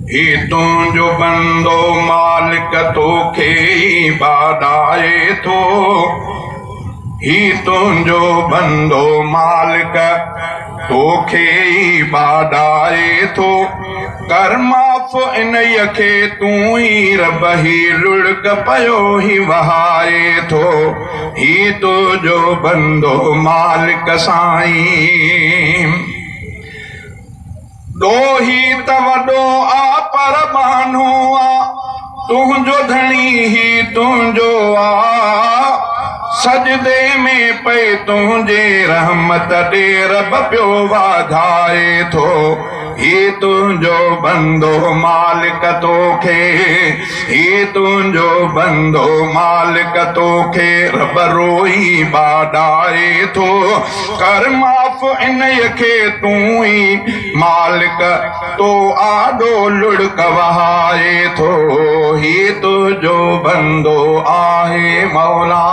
ही तुझो बंदो मालिक तोखे इबादाए थो। ही तुझो बंदो मालिक तोखे इबादाए थो। कर माफ़ इन खे तू ही रब ही लुढ़क पयो ही वहाए थो। ही तुझो बंदो मालिक साईं दोही त वॾो आ पर बानो आ तुझो धणी ही तुझो आ। सजदे में पे तुझे रहमत दे रब पियो वाधाए थो। ही तुझो बंदो मालिक तोखे ही तुझो बंदो मालिक तोखे रब रोई बाडाए थो। कर माफ़ इन खे तू ही मालिक तो आडो लुढ़क वहाए थो। ही तुझो बंदो आहे मौला।